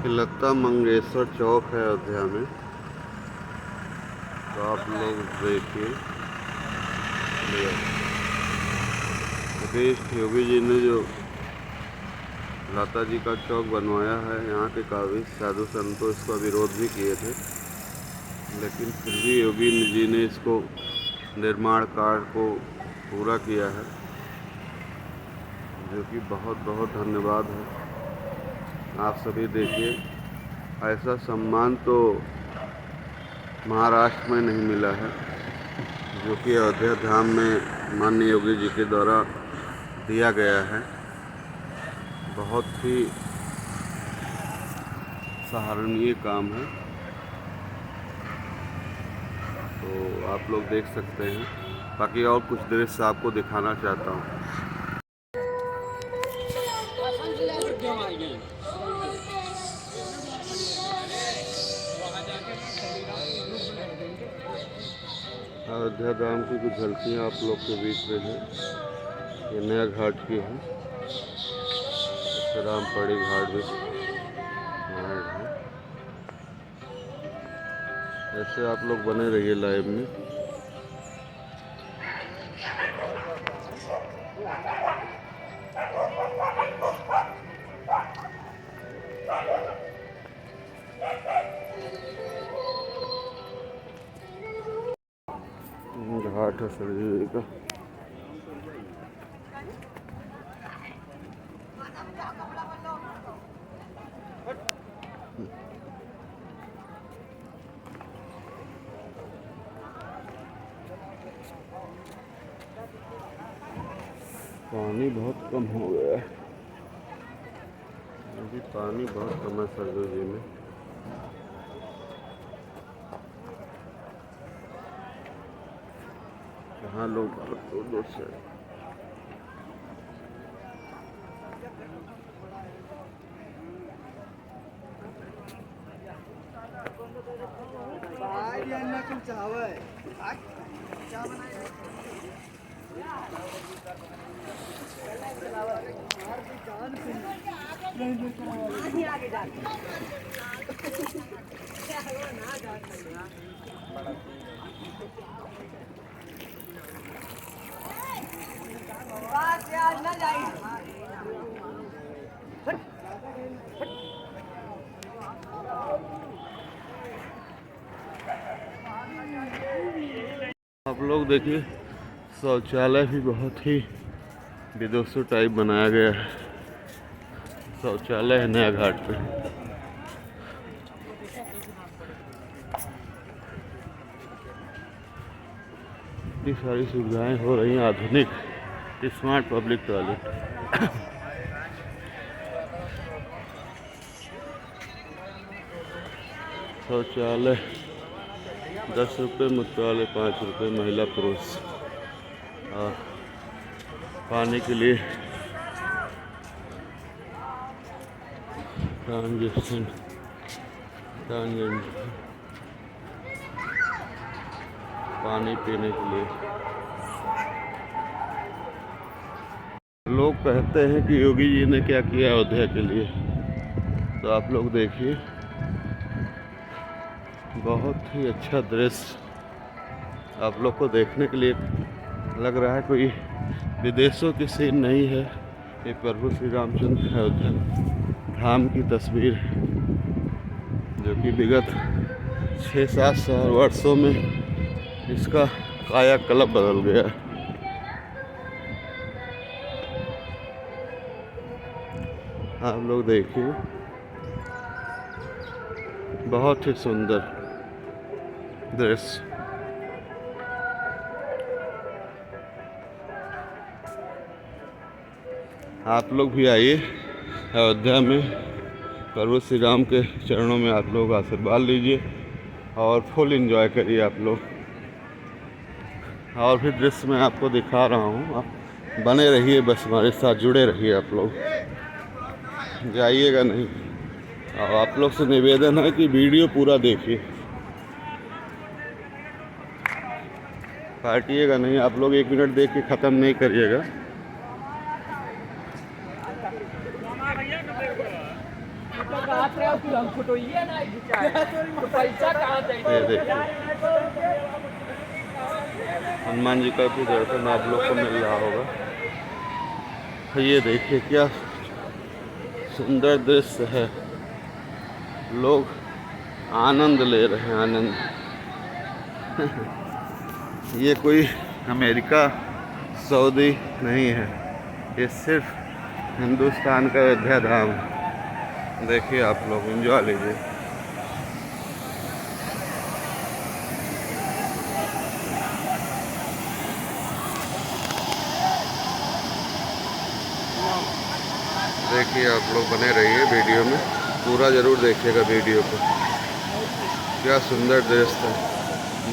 लता मंगेशकर चौक है अयोध्या में, तो आप लोग देखिए। मुकेश योगी जी ने जो लता जी का चौक बनवाया है, यहाँ के काफ़ी साधु संतों इसका विरोध भी किए थे, लेकिन फिर भी योगी जी ने इसको निर्माण कार्य को पूरा किया है, जो कि बहुत बहुत धन्यवाद है। आप सभी देखिए, ऐसा सम्मान तो महाराष्ट्र में नहीं मिला है, जो कि अयोध्या धाम में माननीय योगी जी के द्वारा दिया गया है। बहुत ही सराहनीय काम है, तो आप लोग देख सकते हैं। बाकी और कुछ दृश्य आपको दिखाना चाहता हूँ। अयोध्या धाम की कुछ झलकियाँ आप लोग के बीच में है। ये नया घाट की है, रामपड़ी घाट भी है। ऐसे आप लोग बने रहिए लाइव में। घाट है सरयू का। पानी बहुत कम हो गया है, अभी पानी बहुत कम है सरयू जी में। यहाँ लोग दूर दूर से आप लोग देखिए, शौचालय भी बहुत ही विदेशी टाइप बनाया गया है। शौचालय है नया घाट पे। इतनी सारी सुविधाएं हो रही हैं, आधुनिक स्मार्ट पब्लिक टॉयलेट। शौचालय 10 रुपये, मूत्रालय 5 रुपये, महिला पुरुष। और पानी के लिए ट्रांजेक्शन पानी पीने के लिए। लोग कहते हैं कि योगी जी ने क्या किया अयोध्या के लिए, तो आप लोग देखिए, बहुत ही अच्छा दृश्य आप लोग को देखने के लिए लग रहा है। कोई विदेशों की सीन नहीं है, ये प्रभु श्री रामचंद्र अयोध्या धाम की तस्वीर, जो कि विगत 6-7 वर्षों में इसका कायाकल्प बदल गया। आप लोग देखिए, बहुत ही सुंदर दृश्य। आप लोग भी आइए अयोध्या में, प्रभु श्री राम के चरणों में आप लोग आशीर्वाद लीजिए और फुल एंजॉय करिए आप लोग। और भी दृश्य मैं आपको दिखा रहा हूँ, आप बने रहिए, बस हमारे साथ जुड़े रहिए। आप लोग जाइएगा नहीं, और आप लोग से निवेदन है कि वीडियो पूरा देखिए, काटिएगा नहीं। आप लोग 1 मिनट देख के ख़त्म नहीं करिएगा। ये देखिए हनुमान जी का भी दर्शन आप लोग को मिल रहा होगा। ये देखिए क्या सुंदर दृश्य है, लोग आनंद ले रहे हैं, आनंद। ये कोई अमेरिका सऊदी नहीं है, ये सिर्फ हिंदुस्तान का अयोध्या धाम है। देखिए आप लोग एंजॉय लीजिए। देखिए आप लोग बने रहिए वीडियो में, पूरा ज़रूर देखिएगा वीडियो को। क्या सुंदर दृश्य है,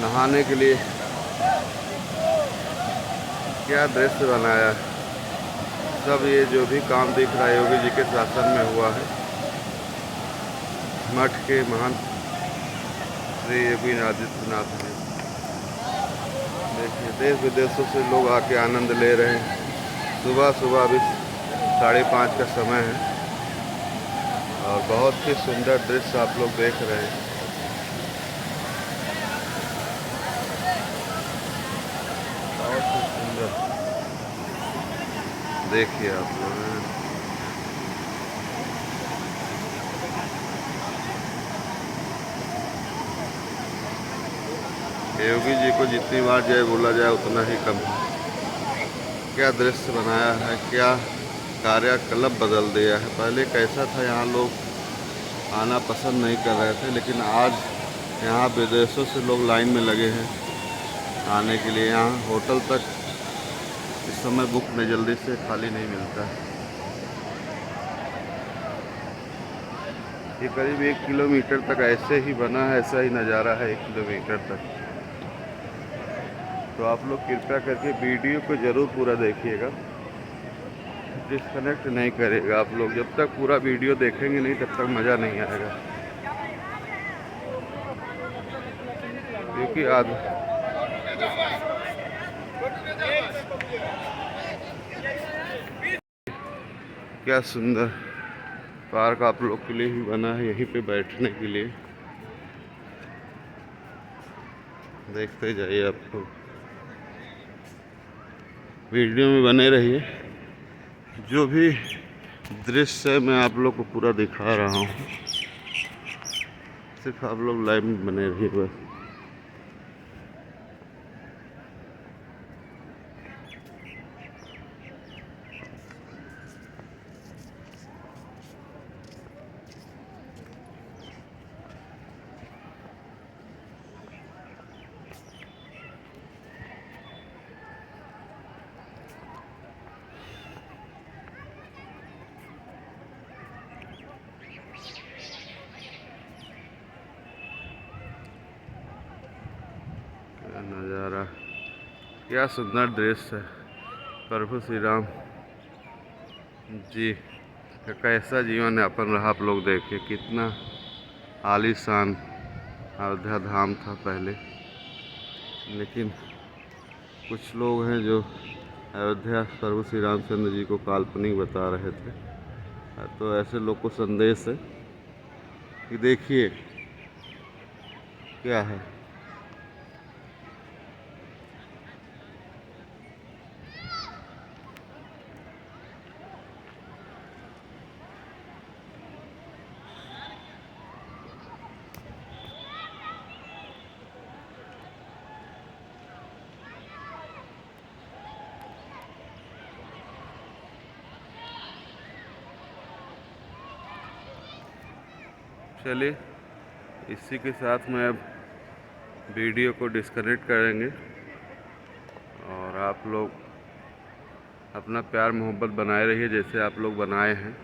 नहाने के लिए क्या दृश्य बनाया है। सब ये जो भी काम दिख रहा है योगी जी के शासन में हुआ है। मठ के महान श्री योगी आदित्यनाथ जी। देखिए देश विदेशों से लोग आके आनंद ले रहे हैं। सुबह सुबह अभी 5:30 का समय है और बहुत ही सुंदर दृश्य आप लोग देख रहे हैं। बहुत ही सुंदर देखिए आप लोग। योगी जी को जितनी बार जय बोला जाए उतना ही कम है। क्या दृश्य बनाया है, क्या कार्यकलाप बदल दिया है। पहले कैसा था, यहाँ लोग आना पसंद नहीं कर रहे थे, लेकिन आज यहाँ विदेशों से लोग लाइन में लगे हैं आने के लिए। यहाँ होटल तक इस समय बुक में जल्दी से खाली नहीं मिलता है। ये करीब 1 किलोमीटर तक ऐसे ही बना है, ऐसा ही नज़ारा है 1 किलोमीटर तक। तो आप लोग कृपया करके वीडियो को ज़रूर पूरा देखिएगा, डिस्कनेक्ट नहीं करेगा। आप लोग जब तक पूरा वीडियो देखेंगे नहीं तब तक मज़ा नहीं आएगा, क्योंकि आज क्या सुंदर पार्क आप लोग के लिए ही बना है, यहीं पे बैठने के लिए। देखते जाइए आप लोग, वीडियो में बने रहिए। जो भी दृश्य है मैं आप लोग को पूरा दिखा रहा हूँ, सिर्फ आप लोग लाइव में बने रहिए बस। नज़ारा, क्या सुंदर दृश्य है। प्रभु श्री राम जी का कैसा जीवन यापन रहा, आप लोग देखिए। कितना आलीशान अयोध्या धाम था पहले, लेकिन कुछ लोग हैं जो अयोध्या प्रभु श्री रामचंद्र जी को काल्पनिक बता रहे थे। तो ऐसे लोग को संदेश है कि देखिए क्या है। चलिए इसी के साथ में अब वीडियो को डिस्कनेक्ट करेंगे और आप लोग अपना प्यार मोहब्बत बनाए रहिए जैसे आप लोग बनाए हैं।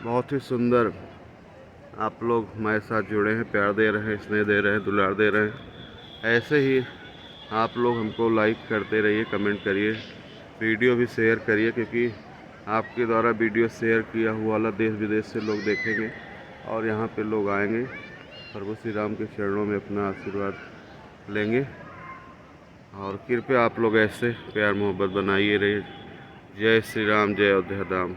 बहुत ही सुंदर आप लोग हमारे साथ जुड़े हैं, प्यार दे रहे हैं, स्नेह दे रहे हैं, दुलार दे रहे हैं। ऐसे ही आप लोग हमको लाइक करते रहिए, कमेंट करिए, वीडियो भी शेयर करिए, क्योंकि आपके द्वारा वीडियो शेयर किया हुआ वाला देश विदेश से लोग देखेंगे और यहाँ पे लोग आएंगे, प्रभु श्री राम के चरणों में अपना आशीर्वाद लेंगे। और कृपया आप लोग ऐसे प्यार मोहब्बत बनाइए रहिए। जय श्री राम, जय अयोध्या धाम।